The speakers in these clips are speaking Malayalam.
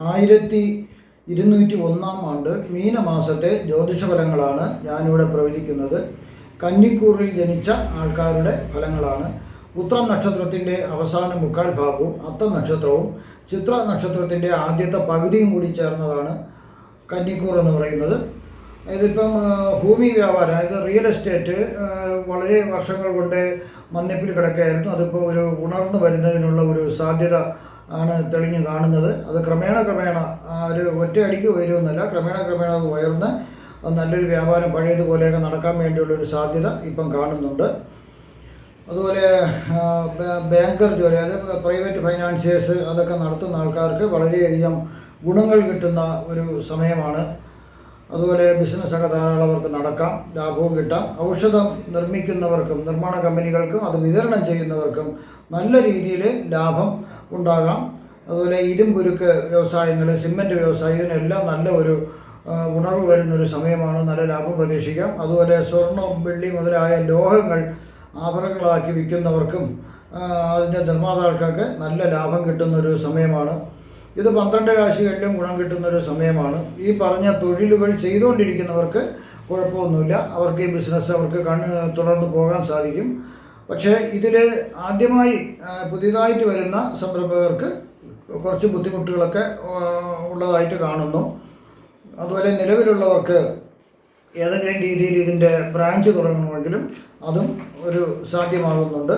1201 മീനമാസത്തെ ജ്യോതിഷഫലങ്ങളാണ് ഞാനിവിടെ പ്രവചിക്കുന്നത്. കന്നിക്കൂറിൽ ജനിച്ച ആൾക്കാരുടെ ഫലങ്ങളാണ്. ഉത്രം നക്ഷത്രത്തിൻ്റെ അവസാന മുക്കാൽ ഭാഗവും അത്തം നക്ഷത്രവും ചിത്ര നക്ഷത്രത്തിൻ്റെ ആദ്യത്തെ പകുതിയും കൂടി ചേർന്നതാണ് കന്നിക്കൂർ എന്ന് പറയുന്നത്. ഇതിപ്പം ഭൂമി വ്യാപാരം, അതായത് റിയൽ എസ്റ്റേറ്റ് വളരെ വർഷങ്ങൾ കൊണ്ട് മന്ദപ്പിൽ കിടക്കുകയായിരുന്നു. അതിപ്പോൾ ഒരു ഉണർന്നു വരുന്നതിനുള്ള ഒരു സാധ്യത ആണ് തെളിഞ്ഞു കാണുന്നത്. അത് ക്രമേണ ഒരു ഒറ്റയടിക്ക് ഉയരുമെന്നല്ല, ക്രമേണ അത് ഉയർന്ന് നല്ലൊരു വ്യാപാരം പഴയതുപോലെയൊക്കെ നടക്കാൻ വേണ്ടിയുള്ളൊരു സാധ്യത ഇപ്പം കാണുന്നുണ്ട്. അതുപോലെ ബാങ്കർ ജോലി, അതായത് പ്രൈവറ്റ് ഫൈനാൻസിയേഴ്സ് അതൊക്കെ നടത്തുന്ന ആൾക്കാർക്ക് വളരെയധികം ഗുണങ്ങൾ കിട്ടുന്ന ഒരു സമയമാണ്. അതുപോലെ ബിസിനസ്സൊക്കെ ധാരാളവർക്ക് നടക്കാം, ലാഭവും കിട്ടാം. ഔഷധം നിർമ്മിക്കുന്നവർക്കും നിർമ്മാണ കമ്പനികൾക്കും അത് വിതരണം ചെയ്യുന്നവർക്കും നല്ല രീതിയിൽ ലാഭം ഉണ്ടാകാം. അതുപോലെ ഇരുമ്പുരുക്ക് വ്യവസായങ്ങൾ, സിമൻറ്റ് വ്യവസായം, ഇതിനെല്ലാം നല്ല ഒരു ഉണർവ് വരുന്നൊരു സമയമാണ്. നല്ല ലാഭം പ്രതീക്ഷിക്കാം. അതുപോലെ സ്വർണം, വെള്ളി മുതലായ ലോഹങ്ങൾ ആഭരണങ്ങളാക്കി വിൽക്കുന്നവർക്കും അതിൻ്റെ നിർമ്മാതാക്കൾക്ക് നല്ല ലാഭം കിട്ടുന്നൊരു സമയമാണ്. ഇത് 12 രാശികളിലും ഗുണം കിട്ടുന്നൊരു സമയമാണ്. ഈ പറഞ്ഞ തൊഴിലുകൾ ചെയ്തുകൊണ്ടിരിക്കുന്നവർക്ക് കുഴപ്പമൊന്നുമില്ല. അവർക്ക് ഈ ബിസിനസ് അവർക്ക് തുടർന്ന് പോകാൻ സാധിക്കും. പക്ഷേ ഇതിൽ ആദ്യമായി പുതിയതായിട്ട് വരുന്ന സംരംഭകർക്ക് കുറച്ച് ബുദ്ധിമുട്ടുകളൊക്കെ ഉള്ളതായിട്ട് കാണുന്നു. അതുപോലെ നിലവിലുള്ളവർക്ക് ഏതെങ്കിലും രീതിയിൽ ഇതിൻ്റെ ബ്രാഞ്ച് തുടങ്ങണമെങ്കിലും അതും ഒരു സാധ്യമാകുന്നുണ്ട്.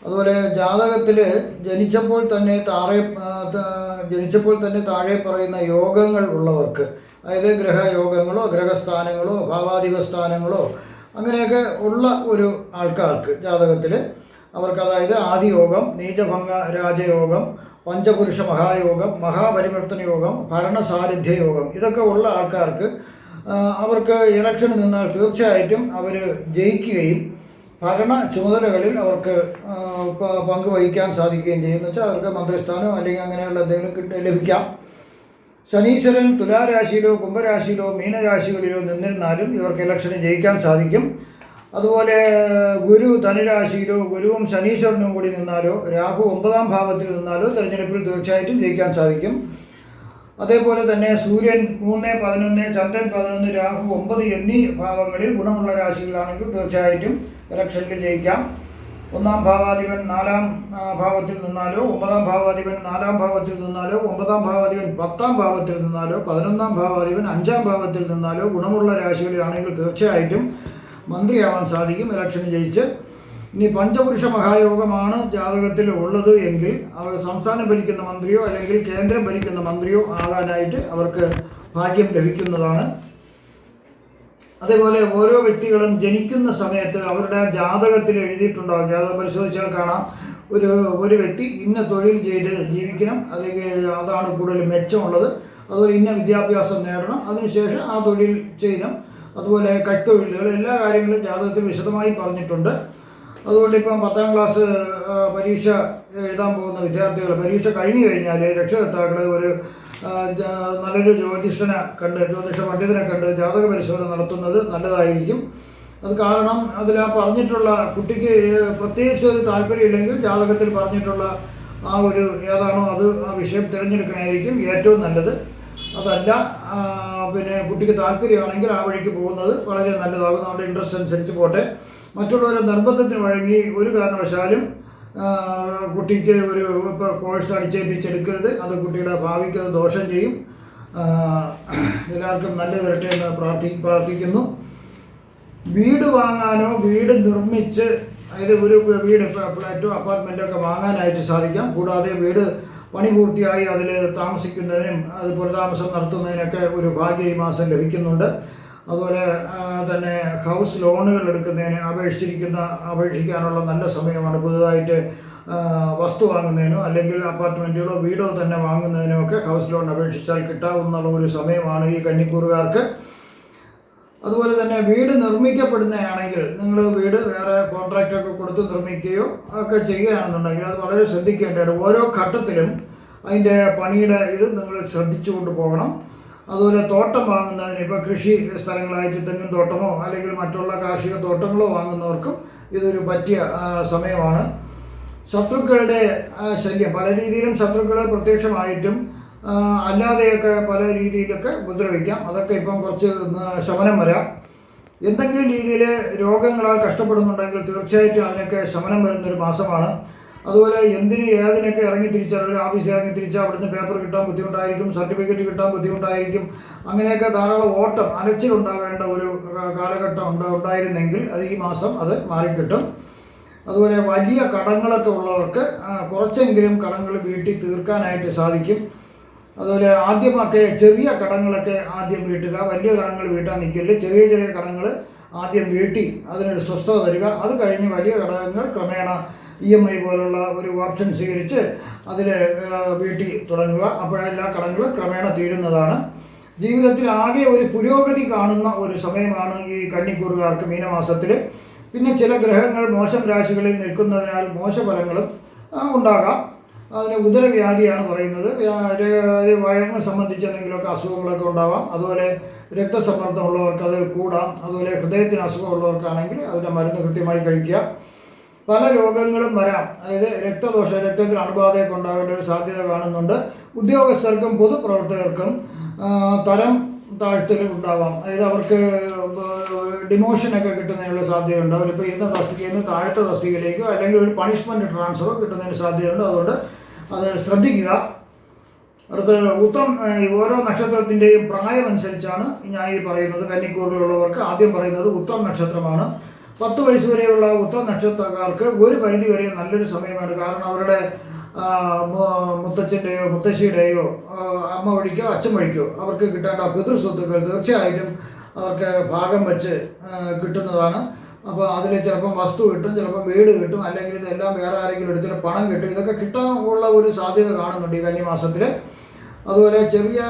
അതുപോലെ ജാതകത്തിൽ ജനിച്ചപ്പോൾ തന്നെ താഴെ പറയുന്ന യോഗങ്ങൾ ഉള്ളവർക്ക്, അതായത് ഗ്രഹയോഗങ്ങളോ ഗ്രഹസ്ഥാനങ്ങളോ ഭാവാധിപ സ്ഥാനങ്ങളോ അങ്ങനെയൊക്കെ ഉള്ള ഒരു ആൾക്കാർക്ക് ജാതകത്തിൽ അവർക്ക്, അതായത് ആദിയോഗം, നീചഭംഗ രാജയോഗം, പഞ്ചപുരുഷ മഹായോഗം, മഹാപരിവർത്തന യോഗം, ഭരണസാരഥ്യ യോഗം, ഇതൊക്കെ ഉള്ള ആൾക്കാർക്ക് അവർക്ക് ഇലക്ഷന് നിന്നാൽ തീർച്ചയായിട്ടും അവർ ജയിക്കുകയും ഭരണ ചുമതലകളിൽ അവർക്ക് പങ്കുവഹിക്കാൻ സാധിക്കുകയും ചെയ്യുമെന്ന് വെച്ചാൽ അവർക്ക് മന്ത്രിസ്ഥാനോ അല്ലെങ്കിൽ അങ്ങനെയുള്ള എന്തെങ്കിലും ലഭിക്കാം. ശനീശ്വരൻ തുലാരാശിയിലോ കുംഭരാശിയിലോ മീനരാശികളിലോ നിന്നിരുന്നാലും ഇവർക്ക് ഇലക്ഷന് ജയിക്കാൻ സാധിക്കും. അതുപോലെ ഗുരു ധനുരാശിയിലോ ഗുരുവും ശനീശ്വരനും കൂടി നിന്നാലോ രാഹു 9ാം ഭാവത്തിൽ നിന്നാലോ തിരഞ്ഞെടുപ്പിൽ തീർച്ചയായിട്ടും ജയിക്കാൻ സാധിക്കും. അതേപോലെ തന്നെ സൂര്യൻ 3, 11, ചന്ദ്രൻ 11, രാഹു 9 എന്നീ ഭാവങ്ങളിൽ ഗുണമുള്ള രാശികളാണെങ്കിൽ തീർച്ചയായിട്ടും ഇലക്ഷനിൽ ജയിക്കാം. 1ാം ഭാവാധിപൻ 4ാം ഭാവത്തിൽ നിന്നാലോ 9ാം ഭാവാധിപൻ 4ാം ഭാവത്തിൽ നിന്നാലോ 9ാം ഭാവാധിപൻ 10ാം ഭാവത്തിൽ നിന്നാലോ 11ാം ഭാവാധിപൻ 5ാം ഭാവത്തിൽ നിന്നാലോ ഗുണമുള്ള രാശികളിലാണെങ്കിൽ തീർച്ചയായിട്ടും മന്ത്രിയാവാൻ സാധിക്കും ഇലക്ഷന് ജയിച്ച്. ഇനി പഞ്ചപുരുഷ മഹായോഗമാണ് ജാതകത്തിൽ ഉള്ളത് എങ്കിൽ അവർ സംസ്ഥാനം ഭരിക്കുന്ന മന്ത്രിയോ അല്ലെങ്കിൽ കേന്ദ്രം ഭരിക്കുന്ന മന്ത്രിയോ ആകാനായിട്ട് അവർക്ക് ഭാഗ്യം ലഭിക്കുന്നതാണ്. അതേപോലെ ഓരോ വ്യക്തികളും ജനിക്കുന്ന സമയത്ത് അവരുടെ ജാതകത്തിൽ എഴുതിയിട്ടുണ്ടാകും. ജാതകം പരിശോധിച്ചാൽ കാണാം, ഒരു വ്യക്തി ഇന്ന തൊഴിൽ ചെയ്ത് ജീവിക്കണം, അല്ലെങ്കിൽ അതാണ് കൂടുതൽ മെച്ചമുള്ളത്, അതുപോലെ ഇന്ന വിദ്യാഭ്യാസം നേടണം, അതിനുശേഷം ആ തൊഴിൽ ചെയ്യണം. അതുപോലെ കൈത്തൊഴിലുകൾ, എല്ലാ കാര്യങ്ങളും ജാതകത്തിൽ വിശദമായി പറഞ്ഞിട്ടുണ്ട്. അതുകൊണ്ട് ഇപ്പം 10ാം ക്ലാസ് പരീക്ഷ എഴുതാൻ പോകുന്ന വിദ്യാർത്ഥികൾ പരീക്ഷ കഴിഞ്ഞു കഴിഞ്ഞാൽ രക്ഷകർത്താക്കൾ ഒരു നല്ലൊരു ജ്യോതിഷ പണ്ഡിതനെ കണ്ട് ജാതക പരിശോധന നടത്തുന്നത് നല്ലതായിരിക്കും. അത് കാരണം അതിൽ ആ പറഞ്ഞിട്ടുള്ള കുട്ടിക്ക് പ്രത്യേകിച്ച് ഒരു താല്പര്യമില്ലെങ്കിൽ ജാതകത്തിൽ പറഞ്ഞിട്ടുള്ള ആ ഒരു ഏതാണോ അത് ആ വിഷയം തിരഞ്ഞെടുക്കണമായിരിക്കും ഏറ്റവും നല്ലത്. അതല്ല പിന്നെ കുട്ടിക്ക് താല്പര്യമാണെങ്കിൽ ആ വഴിക്ക് പോകുന്നത് വളരെ നല്ലതാകും. നമ്മുടെ ഇൻട്രസ്റ്റ് അനുസരിച്ച് പോട്ടെ. മറ്റുള്ളവരുടെ നിർബന്ധത്തിന് വഴങ്ങി ഒരു കാരണവശാലും കുട്ടിക്ക് ഇപ്പോൾ കോഴ്സ് അടിച്ചേൽപ്പിച്ചെടുക്കരുത്. അത് കുട്ടിയുടെ ഭാവിക്ക് അത് ദോഷം ചെയ്യും. എല്ലാവർക്കും നല്ലത് വരട്ടെ എന്ന് പ്രാർത്ഥിക്കുന്നു. വീട് വാങ്ങാനോ വീട് നിർമ്മിച്ച്, അതായത് ഒരു വീട് ഫ്ലാറ്റോ അപ്പാർട്ട്മെൻറ്റോ ഒക്കെ വാങ്ങാനായിട്ട് സാധിക്കാം. കൂടാതെ വീട് പണി പൂർത്തിയായി അതിൽ താമസിക്കുന്നതിനും അത് പുനഃതാമസം നടത്തുന്നതിനൊക്കെ ഒരു ഭാഗ്യം ഈ മാസം ലഭിക്കുന്നുണ്ട്. അതുപോലെ തന്നെ ഹൗസ് ലോണുകൾ എടുക്കുന്നതിന് അപേക്ഷിക്കാനുള്ള നല്ല സമയമാണ്. പുതുതായിട്ട് വസ്തു വാങ്ങുന്നതിനോ അല്ലെങ്കിൽ അപ്പാർട്ട്മെൻറ്റുകളോ വീടോ തന്നെ വാങ്ങുന്നതിനോ ഒക്കെ ഹൗസ് ലോൺ അപേക്ഷിച്ചാൽ കിട്ടാവുന്ന ഒരു സമയമാണ് ഈ കന്നിക്കൂറുകാർക്ക്. അതുപോലെ തന്നെ വീട് നിർമ്മിക്കപ്പെടുന്നതാണെങ്കിൽ നിങ്ങൾ വീട് വേറെ കോൺട്രാക്റ്റൊക്കെ കൊടുത്ത് നിർമ്മിക്കുകയോ ഒക്കെ ചെയ്യുകയാണെന്നുണ്ടെങ്കിൽ അത് വളരെ ശ്രദ്ധിക്കേണ്ടതാണ്. ഓരോ ഘട്ടത്തിലും അതിൻ്റെ പണിയുടെ ഇത് നിങ്ങൾ ശ്രദ്ധിച്ചു കൊണ്ടുപോകണം. അതുപോലെ തോട്ടം വാങ്ങുന്നതിന്, ഇപ്പോൾ കൃഷി സ്ഥലങ്ങളായിട്ട് തെങ്ങിൻ തോട്ടമോ അല്ലെങ്കിൽ മറ്റുള്ള കാർഷിക തോട്ടങ്ങളോ വാങ്ങുന്നവർക്കും ഇതൊരു പറ്റിയ സമയമാണ്. ശത്രുക്കളുടെ ശല്യം, പല രീതിയിലും ശത്രുക്കൾ പ്രത്യക്ഷമായിട്ടും അല്ലാതെയൊക്കെ പല രീതിയിലൊക്കെ ഉപദ്രവിക്കാം. അതൊക്കെ ഇപ്പം കുറച്ച് ശമനം വരാം. എന്തെങ്കിലും രീതിയിൽ രോഗങ്ങളാൽ കഷ്ടപ്പെടുന്നുണ്ടെങ്കിൽ തീർച്ചയായിട്ടും അതിനൊക്കെ ശമനം വരുന്നൊരു മാസമാണ്. അതുപോലെ ഏതിനൊക്കെ ഇറങ്ങി തിരിച്ചാൽ ഒരു ഓഫീസിൽ ഇറങ്ങി തിരിച്ചാൽ അവിടുന്ന് പേപ്പർ കിട്ടാൻ ബുദ്ധിമുട്ടായിരിക്കും, സർട്ടിഫിക്കറ്റ് കിട്ടാൻ ബുദ്ധിമുട്ടായിരിക്കും. അങ്ങനെയൊക്കെ ധാരാളം ഓട്ടം അലച്ചിലുണ്ടാവേണ്ട ഒരു കാലഘട്ടം ഉണ്ടായിരുന്നെങ്കിൽ അത് ഈ മാസം അത് മാറിക്കിട്ടും. അതുപോലെ വലിയ കടങ്ങളൊക്കെ ഉള്ളവർക്ക് കുറച്ചെങ്കിലും കടങ്ങൾ വീട്ടിൽ തീർക്കാനായിട്ട് സാധിക്കും. അതുപോലെ ആദ്യമൊക്കെ ചെറിയ കടങ്ങളൊക്കെ ആദ്യം വീട്ടുക, വലിയ കടങ്ങൾ വീട്ടാൻ നിൽക്കില്ല. ചെറിയ ചെറിയ കടങ്ങൾ ആദ്യം വീട്ടി അതിനൊരു സ്വസ്ഥത വരിക. അത് കഴിഞ്ഞ് വലിയ കടങ്ങൾ ക്രമേണ EMI പോലുള്ള ഒരു ഓപ്ഷൻ സ്വീകരിച്ച് അതിൽ വീട്ടി തുടങ്ങുക. അപ്പോഴെല്ലാ കടങ്ങളും ക്രമേണ തീരുന്നതാണ്. ജീവിതത്തിൽ ആകെ ഒരു പുരോഗതി കാണുന്ന ഒരു സമയമാണ് ഈ കന്നിക്കൂറുകാർക്ക് മീനമാസത്തിൽ. പിന്നെ ചില ഗ്രഹങ്ങൾ മോശം രാശികളിൽ നിൽക്കുന്നതിനാൽ മോശഫലങ്ങളും ഉണ്ടാകാം. അതിന് ഉദരവ്യാധിയാണ് പറയുന്നത്. വയറിനെ സംബന്ധിച്ച് എന്തെങ്കിലുമൊക്കെ അസുഖങ്ങളൊക്കെ ഉണ്ടാവാം. അതുപോലെ രക്തസമ്മർദ്ദമുള്ളവർക്ക് അത് കൂടാം. അതുപോലെ ഹൃദയത്തിന് അസുഖമുള്ളവർക്കാണെങ്കിൽ അതിൻ്റെ മരുന്ന് കൃത്യമായി കഴിക്കുക. പല രോഗങ്ങളും വരാം. അതായത് രക്തത്തിൽ അണുബാധയൊക്കെ ഉണ്ടാവേണ്ട ഒരു സാധ്യത കാണുന്നുണ്ട്. ഉദ്യോഗസ്ഥർക്കും പൊതുപ്രവർത്തകർക്കും തരം താഴ്ത്തൽ ഉണ്ടാവാം. അതായത് അവർക്ക് ഡിമോഷനൊക്കെ കിട്ടുന്നതിനുള്ള സാധ്യതയുണ്ട്. അവരിപ്പോൾ ഇരുന്ന തസ്തികയിൽ നിന്ന് താഴത്തെ തസ്തികയിലേക്കോ അല്ലെങ്കിൽ ഒരു പണിഷ്മെൻറ്റ് ട്രാൻസ്ഫറോ കിട്ടുന്നതിന് സാധ്യതയുണ്ട്. അതുകൊണ്ട് അത് ശ്രദ്ധിക്കുക. അടുത്ത ഉത്രം, ഓരോ നക്ഷത്രത്തിൻ്റെയും പ്രായമനുസരിച്ചാണ് ഞാൻ ഈ പറയുന്നത്. കന്നിക്കൂറിലുള്ളവർക്ക് ആദ്യം പറയുന്നത് ഉത്രം നക്ഷത്രമാണ്. 10 വയസ്സ് വരെയുള്ള ഉത്രം നക്ഷത്രക്കാർക്ക് ഒരു പരിധി വരെ നല്ലൊരു സമയമാണ്. കാരണം അവരുടെ മുത്തച്ഛൻ്റെയോ മുത്തശ്ശിയുടെയോ അമ്മ വഴിക്കോ അച്ഛൻ വഴിക്കോ അവർക്ക് കിട്ടേണ്ട പിതൃസ്വത്തുക്കൾ തീർച്ചയായിട്ടും അവർക്ക് ഭാഗം വെച്ച് കിട്ടുന്നതാണ്. അപ്പോൾ അതിൽ ചിലപ്പം വസ്തു കിട്ടും, ചിലപ്പം വീട് കിട്ടും, അല്ലെങ്കിൽ ഇതെല്ലാം വേറെ ആരെങ്കിലും എടുത്തിട്ട് പണം കിട്ടും. ഇതൊക്കെ കിട്ടാനുള്ള ഒരു സാധ്യത കാണുന്നുണ്ട് ഈ കന്നിമാസത്തിൽ. അതുപോലെ ചെറിയ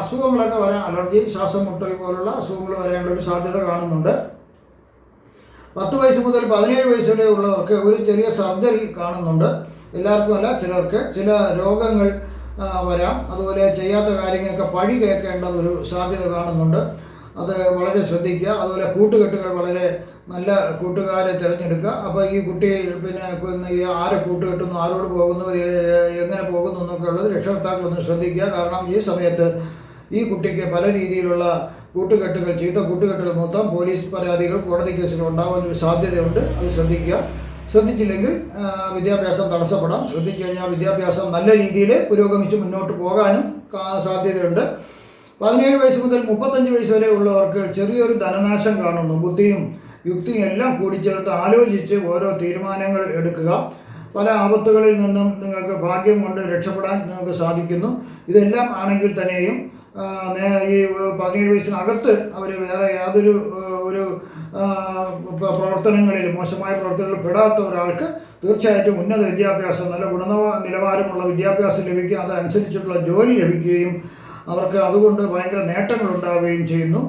അസുഖങ്ങളൊക്കെ വരാൻ, അലർജി, ശ്വാസം മുട്ടൽ പോലുള്ള അസുഖങ്ങൾ വരാനുള്ള ഒരു സാധ്യത കാണുന്നുണ്ട്. 10 വയസ്സ് മുതൽ 17 വയസ്സ് വരെ ഉള്ളവർക്ക് ഒരു ചെറിയ സർജറി കാണുന്നുണ്ട്. എല്ലാവർക്കും അല്ല, ചിലർക്ക് ചില രോഗങ്ങൾ വരാം. അതുപോലെ ചെയ്യാത്ത കാര്യങ്ങളൊക്കെ പഴി കേൾക്കേണ്ട ഒരു സാധ്യത കാണുന്നുണ്ട്. അത് വളരെ ശ്രദ്ധിക്കുക. അതുപോലെ കൂട്ടുകെട്ടുകൾ വളരെ നല്ല കൂട്ടുകാരെ തിരഞ്ഞെടുക്കുക. അപ്പോൾ ഈ കുട്ടി പിന്നെ ആരെ കൂട്ടുകെട്ടുന്നു, ആരോട് പോകുന്നു, എങ്ങനെ പോകുന്നു എന്നൊക്കെ ഉള്ളത് രക്ഷകർത്താക്കളൊന്ന് ശ്രദ്ധിക്കുക. കാരണം ഈ സമയത്ത് ഈ കുട്ടിക്ക് പല രീതിയിലുള്ള കൂട്ടുകെട്ടുകൾ, ചീത്ത കൂട്ടുകെട്ടുകൾ മൊത്തം പോലീസ് പരാതികൾ, കോടതി കേസുകൾ ഉണ്ടാകാനൊരു സാധ്യതയുണ്ട്. അത് ശ്രദ്ധിക്കുക. ശ്രദ്ധിച്ചില്ലെങ്കിൽ വിദ്യാഭ്യാസം തടസ്സപ്പെടാം. ശ്രദ്ധിച്ചു കഴിഞ്ഞാൽ വിദ്യാഭ്യാസം നല്ല രീതിയിൽ പുരോഗമിച്ച് മുന്നോട്ട് പോകാനും സാധ്യതയുണ്ട്. 17 വയസ്സ് മുതൽ 35 വയസ്സ് വരെ ഉള്ളവർക്ക് ചെറിയൊരു ധനനാശം കാണുന്നു. ബുദ്ധിയും യുക്തിയും എല്ലാം കൂടിച്ചേർത്ത് ആലോചിച്ച് ഓരോ തീരുമാനങ്ങൾ എടുക്കുക. പല ആപത്തുകളിൽ നിന്നും നിങ്ങൾക്ക് ഭാഗ്യം കൊണ്ട് രക്ഷപ്പെടാൻ നിങ്ങൾക്ക് സാധിക്കുന്നു. ഇതെല്ലാം ആണെങ്കിൽ തന്നെയും ഈ 17 വയസ്സിനകത്ത് അവർ വേറെ യാതൊരു പ്രവർത്തനങ്ങളിൽ, മോശമായ പ്രവർത്തനങ്ങളിൽ പെടാത്ത ഒരാൾക്ക് തീർച്ചയായിട്ടും ഉന്നത വിദ്യാഭ്യാസം, നല്ല നിലവാരമുള്ള വിദ്യാഭ്യാസം ലഭിക്കുക, അതനുസരിച്ചിട്ടുള്ള ജോലി ലഭിക്കുകയും അവർക്ക് അതുകൊണ്ട് ഭയങ്കര നേട്ടങ്ങൾ ഉണ്ടാവുകയും ചെയ്യുന്നു.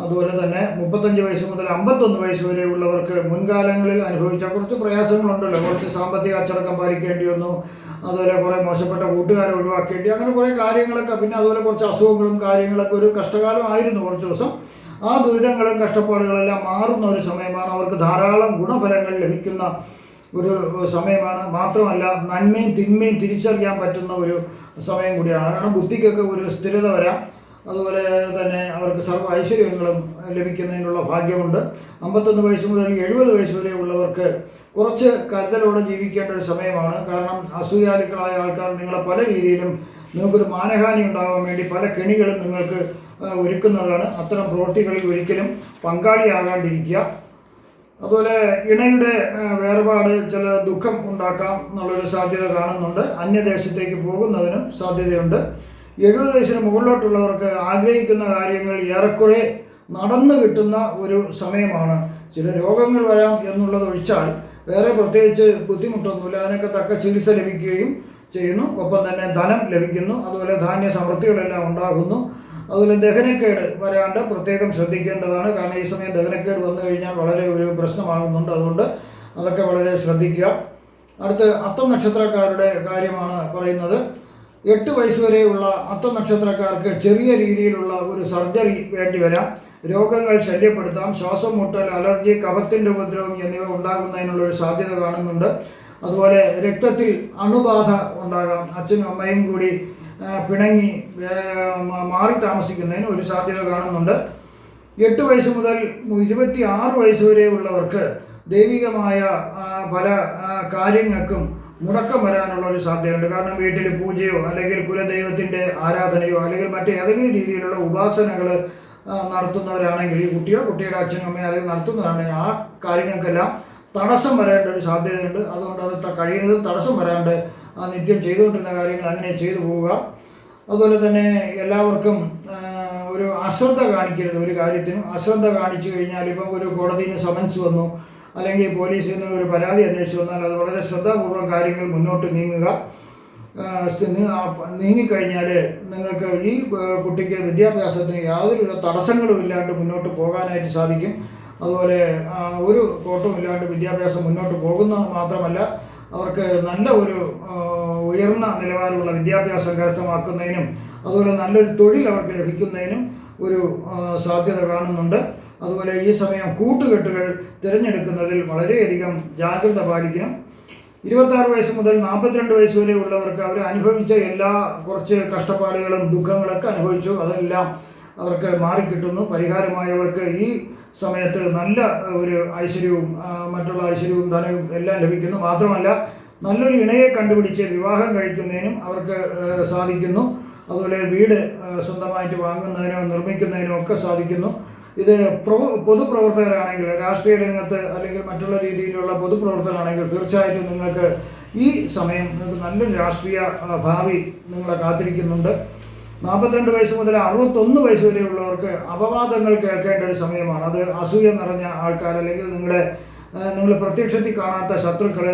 അതുപോലെ തന്നെ 35 വയസ്സ് മുതൽ 51 വയസ്സ് വരെ ഉള്ളവർക്ക് മുൻകാലങ്ങളിൽ അനുഭവിച്ച കുറച്ച് പ്രയാസങ്ങളുണ്ടല്ലോ. കുറച്ച് സാമ്പത്തിക അച്ചടക്കം പാലിക്കേണ്ടി വന്നു. അതുപോലെ കുറേ മോശപ്പെട്ട കൂട്ടുകാരെ ഒഴിവാക്കേണ്ടി, അങ്ങനെ കുറേ കാര്യങ്ങളൊക്കെ. പിന്നെ അതുപോലെ കുറച്ച് അസുഖങ്ങളും കാര്യങ്ങളൊക്കെ. ഒരു കഷ്ടകാലം ആയിരുന്നു കുറച്ച് ദിവസം. ആ ദുരിതങ്ങളും കഷ്ടപ്പാടുകളെല്ലാം മാറുന്ന ഒരു സമയമാണ്. അവർക്ക് ധാരാളം ഗുണഫലങ്ങൾ ലഭിക്കുന്ന ഒരു സമയമാണ്. മാത്രമല്ല നന്മയും തിന്മയും തിരിച്ചറിയാൻ പറ്റുന്ന ഒരു സമയം കൂടിയാണ്. കാരണം ബുദ്ധിക്കൊക്കെ ഒരു സ്ഥിരത വരാം. അതുപോലെ തന്നെ അവർക്ക് സർവ്വ ഐശ്വര്യങ്ങളും ലഭിക്കുന്നതിനുള്ള ഭാഗ്യമുണ്ട്. 51 വയസ്സ് മുതൽ 70 വയസ്സ് വരെ ഉള്ളവർക്ക് കുറച്ച് കരുതലോടെ ജീവിക്കേണ്ട ഒരു സമയമാണ്. കാരണം അസൂയാലുക്കളായ ആൾക്കാർ നിങ്ങളെ പല രീതിയിലും നിങ്ങൾക്കൊരു മാനഹാനി ഉണ്ടാകാൻ വേണ്ടി പല കെണികളും നിങ്ങൾക്ക് ഒരുക്കുന്നതാണ്. അത്തരം പ്രവൃത്തികളിൽ ഒരിക്കലും പങ്കാളിയാകാണ്ടിരിക്കുക. അതുപോലെ ഇണയുടെ വേർപാട് ചില ദുഃഖം ഉണ്ടാക്കാം എന്നുള്ളൊരു സാധ്യത കാണുന്നുണ്ട്. അന്യദേശത്തേക്ക് പോകുന്നതിനും സാധ്യതയുണ്ട്. 70 വയസ്സിന് മുകളിലോട്ടുള്ളവർക്ക് ആഗ്രഹിക്കുന്ന കാര്യങ്ങൾ ഏറെക്കുറെ നടന്നു കിട്ടുന്ന ഒരു സമയമാണ്. ചില രോഗങ്ങൾ വരാം എന്നുള്ളത് ഒഴിച്ചാൽ വേറെ പ്രത്യേകിച്ച് ബുദ്ധിമുട്ടൊന്നുമില്ല. അതിനൊക്കെ തക്ക ചികിത്സ ലഭിക്കുകയും ചെയ്യുന്നു. ഒപ്പം തന്നെ ധനം ലഭിക്കുന്നു. അതുപോലെ ധാന്യ സമൃദ്ധികളെല്ലാം ഉണ്ടാകുന്നു. അതുപോലെ ദഹനക്കേട് വരാണ്ട് പ്രത്യേകം ശ്രദ്ധിക്കേണ്ടതാണ്. കാരണം ഈ സമയം ദഹനക്കേട് വന്നു കഴിഞ്ഞാൽ വളരെ ഒരു പ്രശ്നമാകുന്നുണ്ട്. അതുകൊണ്ട് അതൊക്കെ വളരെ ശ്രദ്ധിക്കുക. അടുത്ത് അത്തം നക്ഷത്രക്കാരുടെ കാര്യമാണ് പറയുന്നത്. 8 വയസ്സ് വരെയുള്ള അത്തം നക്ഷത്രക്കാർക്ക് ചെറിയ രീതിയിലുള്ള ഒരു സർജറി വേണ്ടി വരാം. രോഗങ്ങൾ ശല്യപ്പെടുത്താം. ശ്വാസം മുട്ടൽ, അലർജി, കഫത്തിൻ്റെ ഉപദ്രവം എന്നിവ ഉണ്ടാകുന്നതിനുള്ളൊരു സാധ്യത കാണുന്നുണ്ട്. അതുപോലെ രക്തത്തിൽ അണുബാധ ഉണ്ടാകാം. അച്ഛനും അമ്മയും കൂടി പിണങ്ങി മാറി താമസിക്കുന്നതിന് ഒരു സാധ്യത കാണുന്നുണ്ട്. 8 വയസ്സ് മുതൽ 26 വയസ്സ് വരെയുള്ളവർക്ക് ദൈവികമായ പല കാര്യങ്ങൾക്കും മുടക്കം വരാനുള്ള ഒരു സാധ്യതയുണ്ട്. കാരണം വീട്ടിൽ പൂജയോ അല്ലെങ്കിൽ കുലദൈവത്തിൻ്റെ ആരാധനയോ അല്ലെങ്കിൽ മറ്റേതെങ്കിലും രീതിയിലുള്ള ഉപാസനകൾ നടത്തുന്നവരാണെങ്കിൽ, ഈ കുട്ടിയോ കുട്ടിയുടെ അച്ഛനും അമ്മയോ അല്ലെങ്കിൽ നടത്തുന്നവരാണെങ്കിൽ ആ കാര്യങ്ങൾക്കെല്ലാം തടസ്സം വരേണ്ട ഒരു സാധ്യതയുണ്ട്. അതുകൊണ്ട് അത് കഴിയുന്നതും തടസ്സം വരാണ്ട് നിത്യം ചെയ്തുകൊണ്ടിരുന്ന കാര്യങ്ങൾ അങ്ങനെ ചെയ്തു പോവുക. അതുപോലെ തന്നെ എല്ലാവർക്കും ഒരു അശ്രദ്ധ കാണിക്കരുത്. ഒരു കാര്യത്തിനും അശ്രദ്ധ കാണിച്ചു കഴിഞ്ഞാൽ, ഇപ്പം ഒരു കോടതിയിൽ നിന്ന് സമൻസ് വന്നു അല്ലെങ്കിൽ പോലീസിൽ നിന്ന് ഒരു പരാതി അന്വേഷിച്ച് വന്നാൽ അത് വളരെ ശ്രദ്ധാപൂർവ്വം കാര്യങ്ങൾ മുന്നോട്ട് നീങ്ങിക്കഴിഞ്ഞാൽ നിങ്ങൾക്ക് ഈ കുട്ടിക്ക് വിദ്യാഭ്യാസത്തിന് യാതൊരുവിധ തടസ്സങ്ങളും ഇല്ലാണ്ട് മുന്നോട്ട് പോകാനായിട്ട് സാധിക്കും. അതുപോലെ ഒരു കോട്ടവും ഇല്ലാണ്ട് വിദ്യാഭ്യാസം മുന്നോട്ട് പോകുന്നത് മാത്രമല്ല, അവർക്ക് നല്ല ഒരു ഉയർന്ന നിലവാരമുള്ള വിദ്യാഭ്യാസം കരസ്ഥമാക്കുന്നതിനും അതുപോലെ നല്ലൊരു തൊഴിൽ അവർക്ക് ലഭിക്കുന്നതിനും ഒരു സാധ്യത കാണുന്നുണ്ട്. അതുപോലെ ഈ സമയം കൂട്ടുകെട്ടുകൾ തിരഞ്ഞെടുക്കുന്നതിൽ വളരെയധികം ജാഗ്രത പാലിക്കണം. 26 വയസ്സ് മുതൽ 42 വയസ്സ് വരെ ഉള്ളവർക്ക് അവർ അനുഭവിച്ച കുറച്ച് കഷ്ടപ്പാടുകളും ദുഃഖങ്ങളൊക്കെ അനുഭവിച്ചു. അതെല്ലാം അവർക്ക് മാറിക്കിട്ടുന്നു. പരിഹാരമായവർക്ക് ഈ സമയത്ത് നല്ല ഒരു ഐശ്വര്യവും മറ്റുള്ള ഐശ്വര്യവും ധനവും എല്ലാം ലഭിക്കുന്നു. മാത്രമല്ല, നല്ലൊരു ഇണയെ കണ്ടുപിടിച്ച് വിവാഹം കഴിക്കുന്നതിനും അവർക്ക് സാധിക്കുന്നു. അതുപോലെ വീട് സ്വന്തമായിട്ട് വാങ്ങുന്നതിനോ നിർമ്മിക്കുന്നതിനോ ഒക്കെ സാധിക്കുന്നു. ഇത് പൊതുപ്രവർത്തകരാണെങ്കിൽ, രാഷ്ട്രീയ രംഗത്ത് അല്ലെങ്കിൽ മറ്റുള്ള രീതിയിലുള്ള പൊതുപ്രവർത്തകരാണെങ്കിൽ തീർച്ചയായിട്ടും നിങ്ങൾക്ക് ഈ സമയം നിങ്ങൾക്ക് നല്ലൊരു രാഷ്ട്രീയ ഭാവി നിങ്ങളെ കാത്തിരിക്കുന്നുണ്ട്. 42 വയസ്സ് മുതൽ 61 വയസ്സ് വരെയുള്ളവർക്ക് അപവാദങ്ങൾ കേൾക്കേണ്ട ഒരു സമയമാണ്. അത് അസൂയ നിറഞ്ഞ ആൾക്കാർ അല്ലെങ്കിൽ നിങ്ങൾ പ്രത്യക്ഷത്തിൽ കാണാത്ത ശത്രുക്കളെ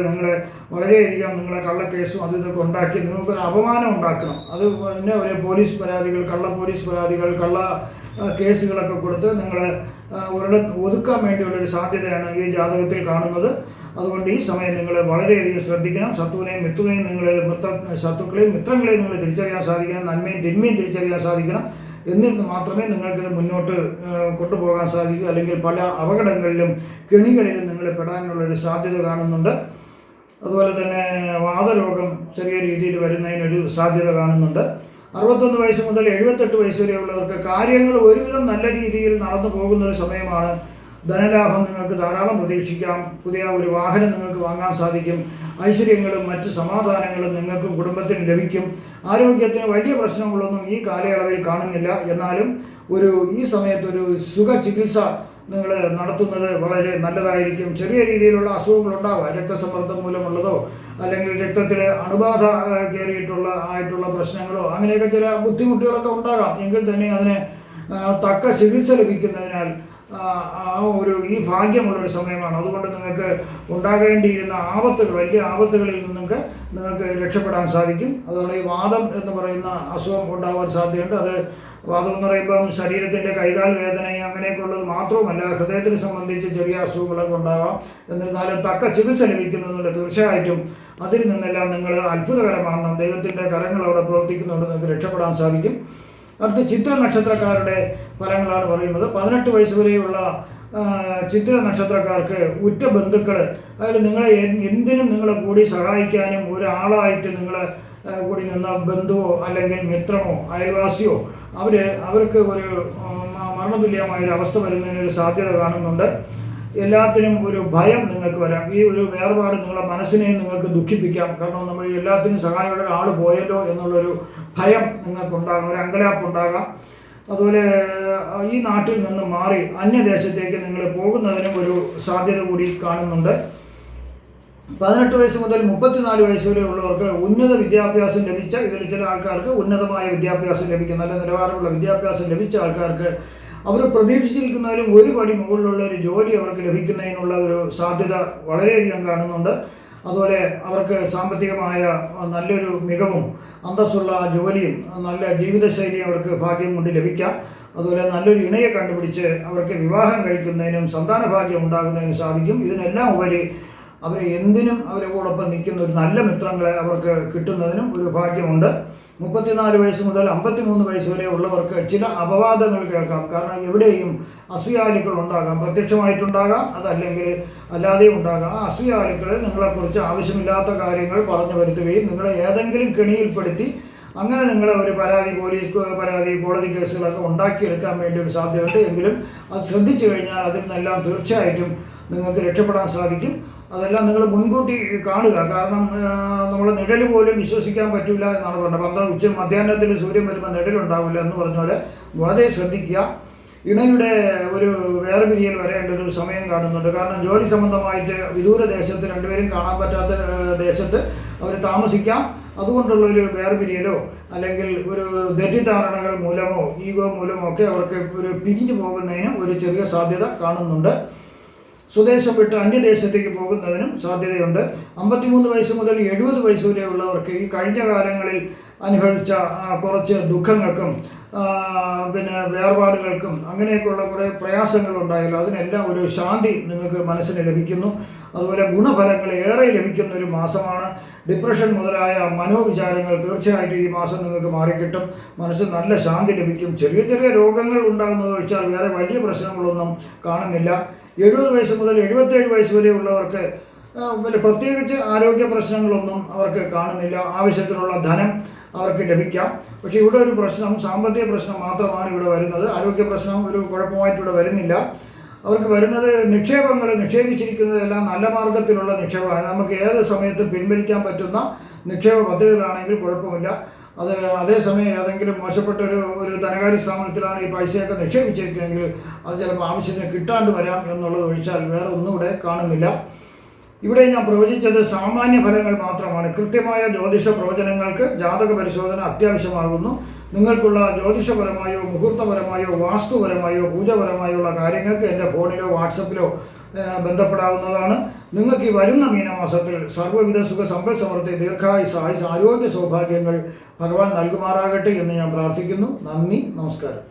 വളരെയധികം നിങ്ങളെ കള്ളക്കേസും ഇതൊക്കെ ഉണ്ടാക്കി നിങ്ങൾക്കൊരു അപമാനം ഉണ്ടാക്കണം. അത് പിന്നെ ഒരു പോലീസ് പരാതികൾ, കള്ള പോലീസ് പരാതികൾ, കള്ള കേസുകളൊക്കെ കൊടുത്ത് നിങ്ങളെ ഒതുക്കാൻ വേണ്ടിയുള്ളൊരു സാധ്യതയാണ് ഈ ജാതകത്തിൽ കാണുന്നത്. അതുകൊണ്ട് ഈ സമയം നിങ്ങൾ വളരെയധികം ശ്രദ്ധിക്കണം. ശത്രുക്കളെയും മിത്രങ്ങളെയും നിങ്ങൾ തിരിച്ചറിയാൻ സാധിക്കണം. നന്മയും തിന്മയും തിരിച്ചറിയാൻ സാധിക്കണം. എന്നിട്ട് മാത്രമേ നിങ്ങൾക്കിത് മുന്നോട്ട് കൊണ്ടുപോകാൻ സാധിക്കൂ. അല്ലെങ്കിൽ പല അപകടങ്ങളിലും കെണികളിലും നിങ്ങൾ പെടാനുള്ളൊരു സാധ്യത കാണുന്നുണ്ട്. അതുപോലെ തന്നെ വാതരോഗം ചെറിയ രീതിയിൽ വരുന്നതിനൊരു സാധ്യത കാണുന്നുണ്ട്. 61 വയസ്സ് മുതൽ 78 വയസ്സ് വരെയുള്ളവർക്ക് കാര്യങ്ങൾ ഒരുവിധം നല്ല രീതിയിൽ നടന്നു പോകുന്നൊരു സമയമാണ്. ധനലാഭം നിങ്ങൾക്ക് ധാരാളം പ്രതീക്ഷിക്കാം. പുതിയ ഒരു വാഹനം നിങ്ങൾക്ക് വാങ്ങാൻ സാധിക്കും. ഐശ്വര്യങ്ങളും മറ്റ് സമാധാനങ്ങളും നിങ്ങൾക്കും കുടുംബത്തിനും ലഭിക്കും. ആരോഗ്യത്തിന് വലിയ പ്രശ്നങ്ങളൊന്നും ഈ കാലയളവിൽ കാണുന്നില്ല. എന്നാലും ഈ സമയത്തൊരു സുഖ ചികിത്സ നിങ്ങൾ നടത്തുന്നത് വളരെ നല്ലതായിരിക്കും. ചെറിയ രീതിയിലുള്ള അസുഖങ്ങളുണ്ടാവാം. രക്തസമ്മർദ്ദം മൂലമുള്ളതോ അല്ലെങ്കിൽ രക്തത്തിൽ അണുബാധ ആയിട്ടുള്ള പ്രശ്നങ്ങളോ അങ്ങനെയൊക്കെ ചില ബുദ്ധിമുട്ടുകളൊക്കെ ഉണ്ടാകാം. എങ്കിൽ തന്നെ അതിന് തക്ക ചികിത്സ ലഭിക്കുന്നതിനാൽ ഈ ഭാഗ്യമുള്ളൊരു സമയമാണ്. അതുകൊണ്ട് നിങ്ങൾക്ക് ഉണ്ടാകേണ്ടിയിരുന്ന വലിയ ആപത്തുകളിൽ നിങ്ങൾക്ക് രക്ഷപ്പെടാൻ സാധിക്കും. അതുകൊണ്ട് ഈ വാദം എന്ന് പറയുന്ന അസുഖം ഉണ്ടാവാൻ സാധ്യതയുണ്ട്. അത് വാദം എന്ന് പറയുമ്പം ശരീരത്തിൻ്റെ കൈകാൽ വേദനയും അങ്ങനെയൊക്കെ ഉള്ളത് മാത്രവുമല്ല, ഹൃദയത്തിനെ സംബന്ധിച്ച് ചെറിയ അസുഖങ്ങളൊക്കെ ഉണ്ടാകാം. എന്നിരുന്നാലും തക്ക ചികിത്സ ലഭിക്കുന്നതുകൊണ്ട് തീർച്ചയായിട്ടും അതിൽ നിന്നെല്ലാം നിങ്ങൾ അത്ഭുതകരമാണ്. ദൈവത്തിൻ്റെ കരങ്ങൾ അവിടെ പ്രവർത്തിക്കുന്നുണ്ട്. നിങ്ങൾക്ക് രക്ഷപ്പെടാൻ സാധിക്കും. അടുത്ത ചിത്ര നക്ഷത്രക്കാരുടെ ഫലങ്ങളാണ് പറയുന്നത്. 18 വയസ്സ് വരെയുള്ള ചിത്ര നക്ഷത്രക്കാർക്ക് ഉറ്റ ബന്ധുക്കൾ, അതായത് നിങ്ങളെ എന്തിനും നിങ്ങളെ കൂടി സഹായിക്കാനും ഒരാളായിട്ട് നിങ്ങളെ കൂടി നിന്ന ബന്ധുവോ അല്ലെങ്കിൽ മിത്രമോ അയൽവാസിയോ അവർക്ക് ഒരു മരണതുല്യമായൊരു അവസ്ഥ വരുന്നതിനൊരു സാധ്യത കാണുന്നുണ്ട്. എല്ലാത്തിനും ഒരു ഭയം നിങ്ങൾക്ക് വരാം. ഈ ഒരു വേർപാട് നിങ്ങളെ മനസ്സിനെ നിങ്ങൾക്ക് ദുഃഖിപ്പിക്കാം. കാരണം നമ്മൾ എല്ലാത്തിനും സഹായമുള്ള ഒരാൾ പോയല്ലോ എന്നുള്ളൊരു ഭയം നിങ്ങൾക്കുണ്ടാകാം, ഒരു അങ്കലാപ്പുണ്ടാകാം. അതുപോലെ ഈ നാട്ടിൽ നിന്ന് മാറി അന്യദേശത്തേക്ക് നിങ്ങൾ പോകുന്നതിനും ഒരു സാധ്യത കൂടി കാണുന്നുണ്ട്. 18 വയസ്സ് മുതൽ 34 വയസ്സ് വരെ ഉള്ളവർക്ക് ഉന്നത വിദ്യാഭ്യാസം ലഭിച്ച, ഇതിൽ ചില ആൾക്കാർക്ക് ഉന്നതമായ വിദ്യാഭ്യാസം ലഭിക്കും. നല്ല നിലവാരമുള്ള വിദ്യാഭ്യാസം ലഭിച്ച ആൾക്കാർക്ക് അവർ പ്രതീക്ഷിച്ചിരിക്കുന്നതിലും ഒരു പടി മുകളിലുള്ള ഒരു ജോലി അവർക്ക് ലഭിക്കുന്നതിനുള്ള ഒരു സാധ്യത വളരെയധികം കാണുന്നുണ്ട്. അതുപോലെ അവർക്ക് സാമ്പത്തികമായ നല്ലൊരു മികവും അന്തസ്സുള്ള ജോലിയും നല്ല ജീവിതശൈലി അവർക്ക് ഭാഗ്യം കൊണ്ട് ലഭിക്കാം. അതുപോലെ നല്ലൊരു ഇണയെ കണ്ടുപിടിച്ച് അവർക്ക് വിവാഹം കഴിക്കുന്നതിനും സന്താന ഭാഗ്യം ഉണ്ടാകുന്നതിനും സാധിക്കും. ഇതിനെല്ലാം ഉപരി എന്തിനും അവരോടൊപ്പം നിൽക്കുന്ന ഒരു നല്ല മിത്രങ്ങളെ അവർക്ക് കിട്ടുന്നതിനും ഒരു ഭാഗ്യമുണ്ട്. 34 വയസ്സ് മുതൽ 53 വയസ്സ് വരെ ഉള്ളവർക്ക് ചില അപവാദങ്ങൾ കേൾക്കാം. കാരണം എവിടെയും അസൂയാലുക്കൾ ഉണ്ടാകാം, പ്രത്യക്ഷമായിട്ടുണ്ടാകാം, അതല്ലെങ്കിൽ അല്ലാതെയും ഉണ്ടാകാം. ആ അസൂയാലുക്കൾ നിങ്ങളെക്കുറിച്ച് ആവശ്യമില്ലാത്ത കാര്യങ്ങൾ പറഞ്ഞു വരുത്തുകയും നിങ്ങളെ ഏതെങ്കിലും കെണിയിൽപ്പെടുത്തി അങ്ങനെ നിങ്ങൾ ഒരു പരാതി, പോലീസ് പരാതി, കോടതി കേസുകളൊക്കെ ഉണ്ടാക്കിയെടുക്കാൻ വേണ്ടി ഒരു സാധ്യതയുണ്ട്. എങ്കിലും അത് ശ്രദ്ധിച്ചു കഴിഞ്ഞാൽ അതിൽ നിന്നെല്ലാം തീർച്ചയായിട്ടും നിങ്ങൾക്ക് രക്ഷപ്പെടാൻ സാധിക്കും. അതെല്ലാം നിങ്ങൾ മുൻകൂട്ടി കാണുക. കാരണം നമ്മൾ നിഴൽ പോലും വിശ്വസിക്കാൻ പറ്റില്ല എന്നാണ് പറഞ്ഞത്. 12 മധ്യാഹ്നത്തിൽ സൂര്യൻ വരുമ്പോൾ നിഴലുണ്ടാവില്ല എന്ന് പറഞ്ഞ പോലെ വളരെ ശ്രദ്ധിക്കുക. ഇണയുടെ ഒരു വേർപിരിയൽ വരേണ്ട ഒരു സമയം കാണുന്നുണ്ട്. കാരണം ജോലി സംബന്ധമായിട്ട് വിദൂര ദേശത്ത്, രണ്ടുപേരും കാണാൻ പറ്റാത്ത ദേശത്ത് അവർ താമസിക്കാം. അതുകൊണ്ടുള്ള ഒരു വേർപിരിയലോ അല്ലെങ്കിൽ ഒരു തെറ്റിദ്ധാരണകൾ മൂലമോ ഈഗോ മൂലമോ ഒക്കെ അവർക്ക് ഒരു പിരിഞ്ഞു പോകുന്നതിന് ഒരു ചെറിയ സാധ്യത കാണുന്നുണ്ട്. സ്വദേശം വിട്ട് അന്യദേശത്തേക്ക് പോകുന്നതിനും സാധ്യതയുണ്ട്. 53 വയസ്സ് മുതൽ 70 വയസ്സ് വരെയുള്ളവർക്ക് ഈ കഴിഞ്ഞ കാലങ്ങളിൽ അനുഭവിച്ച കുറച്ച് ദുഃഖങ്ങൾക്കും പിന്നെ വേർപാടുകൾക്കും അങ്ങനെയൊക്കെയുള്ള കുറേ പ്രയാസങ്ങളുണ്ടായല്ലോ, അതിനെല്ലാം ഒരു ശാന്തി നിങ്ങൾക്ക് മനസ്സിന് ലഭിക്കുന്നു. അതുപോലെ ഗുണഫലങ്ങൾ ഏറെ ലഭിക്കുന്ന ഒരു മാസമാണ്. ഡിപ്രഷൻ മുതലായ മനോവിചാരങ്ങൾ തീർച്ചയായിട്ടും ഈ മാസം നിങ്ങൾക്ക് മാറിക്കിട്ടും. മനസ്സിന് നല്ല ശാന്തി ലഭിക്കും. ചെറിയ ചെറിയ രോഗങ്ങൾ ഉണ്ടാകുന്നത് വെച്ചാൽ വേറെ വലിയ പ്രശ്നങ്ങളൊന്നും കാണുന്നില്ല. 70 വയസ്സ് മുതൽ 77 വയസ്സ് വരെയുള്ളവർക്ക് പിന്നെ പ്രത്യേകിച്ച് ആരോഗ്യ പ്രശ്നങ്ങളൊന്നും അവർക്ക് കാണുന്നില്ല. ആവശ്യത്തിനുള്ള ധനം അവർക്ക് ലഭിക്കാം. പക്ഷേ ഇവിടെ ഒരു പ്രശ്നം, സാമ്പത്തിക പ്രശ്നം മാത്രമാണ് ഇവിടെ വരുന്നത്. ആരോഗ്യ പ്രശ്നം ഒരു കുഴപ്പമായിട്ട് ഇവിടെ വരുന്നില്ല. അവർക്ക് വരുന്നത് നിക്ഷേപങ്ങൾ നിക്ഷേപിച്ചിരിക്കുന്നതെല്ലാം നല്ല മാർഗത്തിലുള്ള നിക്ഷേപമാണ്. നമുക്ക് ഏത് സമയത്തും പിൻവലിക്കാൻ പറ്റുന്ന നിക്ഷേപ പദ്ധതികളാണെങ്കിൽ കുഴപ്പമില്ല. അത് അതേസമയം ഏതെങ്കിലും മോശപ്പെട്ട ഒരു ധനകാര്യ സ്ഥാപനത്തിലാണ് ഈ പൈസയൊക്കെ നിക്ഷേപിച്ചിരിക്കുന്നതെങ്കിൽ അത് ചിലപ്പോൾ ആവശ്യത്തിന് കിട്ടാണ്ട് വരാം എന്നുള്ളത് ഒഴിച്ചാൽ വേറെ ഒന്നും ഇവിടെ കാണുന്നില്ല. ഇവിടെ ഞാൻ പ്രവചിച്ചത് സാമാന്യ ഫലങ്ങൾ മാത്രമാണ്. കൃത്യമായ ജ്യോതിഷ പ്രവചനങ്ങൾക്ക് ജാതക പരിശോധന അത്യാവശ്യമാകുന്നു. നിങ്ങൾക്കുള്ള ജ്യോതിഷപരമായോ മുഹൂർത്തപരമായോ വാസ്തുപരമായോ പൂജപരമായോ ഉള്ള കാര്യങ്ങൾക്ക് എൻ്റെ ഫോണിലോ വാട്സപ്പിലോ ബന്ധപ്പെടാവുന്നതാണ്. നിങ്ങൾക്ക് ഈ വരുന്ന മീനമാസത്തിൽ സർവ്വവിധ സുഖ സമ്പൽ സമൃദ്ധി, ദീർഘായുസ്, ആയുസ്, ആരോഗ്യ സൗഭാഗ്യങ്ങൾ ഭഗവാൻ നൽകുമാറാകട്ടെ എന്ന് ഞാൻ പ്രാർത്ഥിക്കുന്നു. നന്ദി, നമസ്കാരം.